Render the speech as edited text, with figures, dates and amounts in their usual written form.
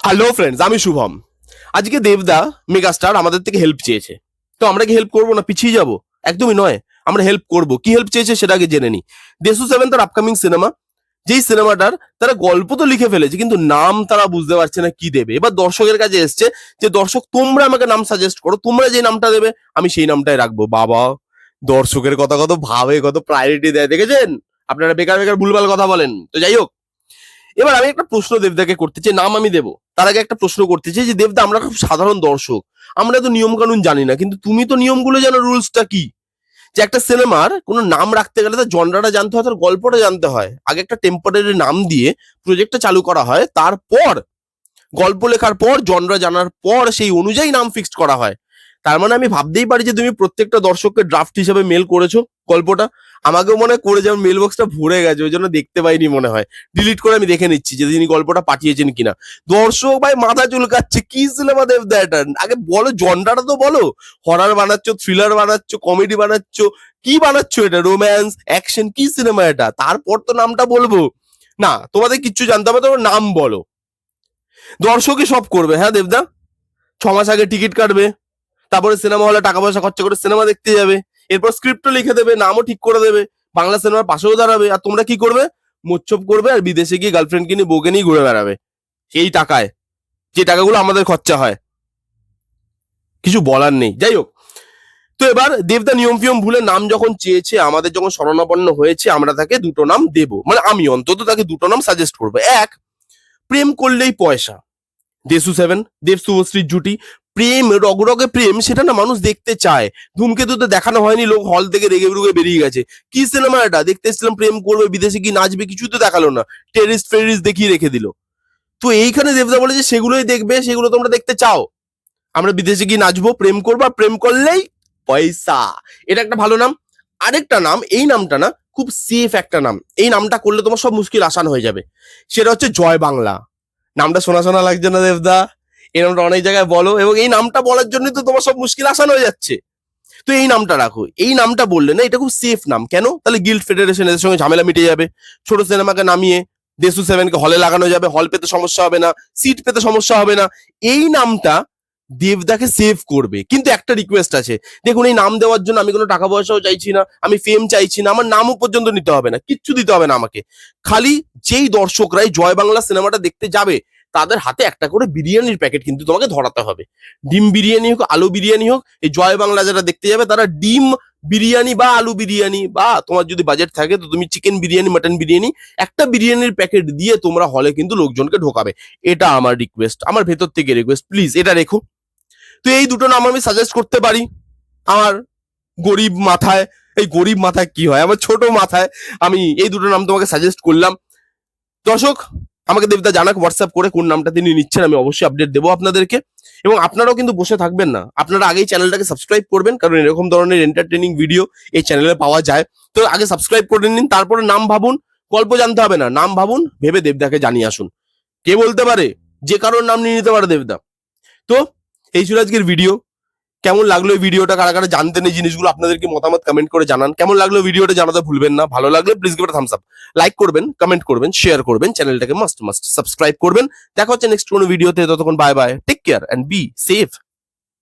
Hello friends, আমি শুভম। আজকে দেবদা মেগাস্টার আমাদের থেকে হেল্প চেয়েছে। তো আমরা কি হেল্প করবো না পিছিয়ে যাব? একদমই নয়, আমরা হেল্প করব। কি হেল্প চেয়েছে সেটা আগে জেনে নি। দেশু সেভেন তার আপকামিং সিনেমা, যেই সিনেমাটার তারা গল্প তো লিখে ফেলেছে কিন্তু নাম তারা বুঝতে পারছে না কি দেবে। এবার দর্শকের কাছে এসছে যে দর্শক তোমরা আমাকে নাম সাজেস্ট করো, তোমরা যে নামটা দেবে আমি সেই নামটাই রাখবো। বাবা, দর্শকের কথা কত ভাবে, কত প্রায়োরিটি দেয় দেখেছেন? আপনারা বেকার বেকার ভুলভাল কথা বলেন। তো যাই হোক, এবার আমি একটা প্রশ্ন দেবদাকে করতে চাই, নাম আমি দেবো তার আগে একটা প্রশ্ন করতে চাই যে দেবদা, আমরা খুব সাধারণ দর্শক, আমরা তো নিয়ম কানুন জানি না, কিন্তু তুমি তো নিয়মগুলো জানো, রুলসটা কি? যে একটা সিনেমার কোনো নাম রাখতে গেলে তার জনরাটা জানতে হয়, তার গল্পটা জানতে হয়। আগে একটা টেম্পোরারি নাম দিয়ে প্রজেক্টটা চালু করা হয়, তারপর গল্প লেখার পর জনরা জানার পর সেই অনুযায়ী নাম ফিক্সড করা হয়। তার মানে আমি ভাবতেই পারি যে তুমি প্রত্যেকটা দর্শককে ড্রাফট হিসেবে মেল করেছো গল্পটা। আমাকেও মনে হয় করে, যেমন মেল বক্সটা ভরে গেছে, ওই জন্য দেখতে পাইনি মনে হয়। ডিলিট করে আমি দেখে নিচ্ছি যে তিনি গল্পটা পাঠিয়েছেন কিনা। দর্শক ভাই মাথা চুলকাচ্ছে, কি সিনেমা দেবদা এটা? আগে বলো, জনরাটা তো বলো। হরার বানাচ্ছ, থ্রিলার বানাচ্ছ, কমেডি বানাচ্ছ, কি বানাচ্ছ এটা? রোম্যান্স, অ্যাকশন, কি সিনেমা এটা? তারপর তো নামটা বলবো। না, তোমাদের কিচ্ছু জানতে হবে, তোমার নাম বলো। দর্শকই সব করবে। হ্যাঁ দেবদা, 6 মাস আগে টিকিট কাটবে, তারপরে সিনেমা হলে টাকা পয়সা খরচা করে সিনেমা দেখতে যাবে, এরপর স্ক্রিপ্টও লিখে দেবে, নামও ঠিক করে দেবে, বাংলা সিনেমার পাশেও দাঁড়াবে। আর তোমরা কি করবে? মোচ্ছপ করবে আর বিদেশে গিয়ে গার্লফ্রেন্ডকে নিয়ে, বউকে নিয়ে ঘুরে বেড়াবে সেই টাকায়, যে টাকাগুলো আমাদের খরচা হয়। কিছু বলার নেই। যাই হোক, তো এবার দেবদা নিয়ম ফিয়ম ভুলে নাম যখন চেয়েছে, আমাদের যখন শরণাপন্ন হয়েছে, আমরা তাকে দুটো নাম দেব, মানে আমি অন্তত তাকে দুটো নাম সাজেস্ট করবো। এক, প্রেম করলেই পয়সা। দেশু সেভেন, দেব শুভশ্রীর জুটি। প্রেম, রগরগে প্রেম, সেটা না মানুষ দেখতে চায়। ধূমকেতুতে দেখানো হয়নি, লোক হল থেকে রেগে রুগে বেরিয়ে গেছে। কি সিনেমা এটা? দেখতে এসেছিলাম প্রেম করবে, বিদেশে কি নাচবে, কিছু তো দেখালো না। টেরিস্ট ফেরিস্ট দেখিয়ে রেখে দিল। তো এইখানে দেবদা বলে যে সেগুলোই দেখবে, সেগুলো তোমরা দেখতে চাও। আমরা বিদেশে গিয়ে নাচবো, প্রেম করবো, আর প্রেম করলেই পয়সা। এটা একটা ভালো নাম। আরেকটা নাম, এই নামটা না খুব সেফ একটা নাম, এই নামটা করলে তোমার সব মুশকিল আসান হয়ে যাবে। সেটা হচ্ছে জয় বাংলা। নামটা শোনা শোনা লাগছে না দেবদা? এই নামটা অনেক জায়গায় বলো, এবং এই নামটা বলার জন্য তো তোমার সব মুশকিল আসান হয়ে যাচ্ছে। তো এই নামটা রাখো। এই নামটা বললে না, এটা খুব সেফ নাম। কেন? তাহলে গিল্ড ফেডারেশন এদের সঙ্গে ঝামেলা মিটে যাবে। ছোট সিনেমাকে নামিয়ে দেশু সেভেনকে হলে লাগানো যাবে, হল পেতে সমস্যা হবে না, সিট পেতে সমস্যা হবে না। এই নামটা দেবদাকে সেভ করবে। কিন্তু একটা রিকোয়েস্ট আছে, দেখুন এই নাম দেওয়ার জন্য আমি কোনো টাকা পয়সাও চাইছি না, আমি ফেম চাইছি না, আমার নামও পর্যন্ত নিতে হবে না, কিচ্ছু দিতে হবে না আমাকে। খালি যেই দর্শকরাই জয় বাংলা সিনেমাটা দেখতে যাবে, তাদের হাতে একটা করে বিরিয়ানির প্যাকেট কিন্তু তোমাকে ধরাতে হবে। ডিম বিরিয়ানি হোক, আলু বিরিয়ানি হোক, এই জয় বাংলা যারা দেখতে যাবে তারা ডিম বিরিয়ানি বা আলু বিরিয়ানি, বা তোমার যদি বাজেট থাকে তো তুমি চিকেন বিরিয়ানি, মাটন বিরিয়ানি, একটা বিরিয়ানির প্যাকেট দিয়ে তোমরা হলে কিন্তু লোকজনকে ঢোকাবে। এটা আমার রিকোয়েস্ট, আমার ভেতর থেকে রিকোয়েস্ট, প্লিজ এটা রেখো। তো এই দুটো নাম আমি সাজেস্ট করতে পারি আমার গরিব মাথায়। এই গরিব মাথায় কি হয়, আমার ছোট মাথায় আমি এই দুটো নাম তোমাকে সাজেস্ট করলাম। দর্শক, আমাকে দেবদা জানাক হোয়াটসঅ্যাপ করে কোন নামটা তিনি নিচ্ছেন, আমি অবশ্যই আপডেট দেবো আপনাদেরকে। এবং আপনারাও কিন্তু বসে থাকবেন না, আপনারা আগেই চ্যানেলটাকে সাবস্ক্রাইব করবেন, কারণ এরকম ধরনের এন্টারটেনিং ভিডিও এই চ্যানেলে পাওয়া যায়। তো আগে সাবস্ক্রাইব করে নিন, তারপরে নাম ভাবুন। গল্প জানতে হবে না, নাম ভাবুন, ভেবে দেবদাকে জানিয়ে আসুন। কে বলতে পারে, যে কারোর নাম নিয়ে নিতে পারে দেবদা। তো এই ছিল আজকের ভিডিও। কেমন লাগলো এই ভিডিওটা? কারা কারা জানতেন এই জিনিসগুলো, আপনাদেরকে মতামত কমেন্ট করে জানান। কেমন লাগলো ভিডিওটা জানাতে ভুলবেন না। ভালো লাগলে please give it thumbs up, like করবেন, কমেন্ট করবেন, শেয়ার করবেন, চ্যানেলটাকে মাস্ট মাস্ট সাবস্ক্রাইব করবেন। দেখা হচ্ছে নেক্সট কোনো ভিডিওতে, ততক্ষণ bye bye, take care and be safe.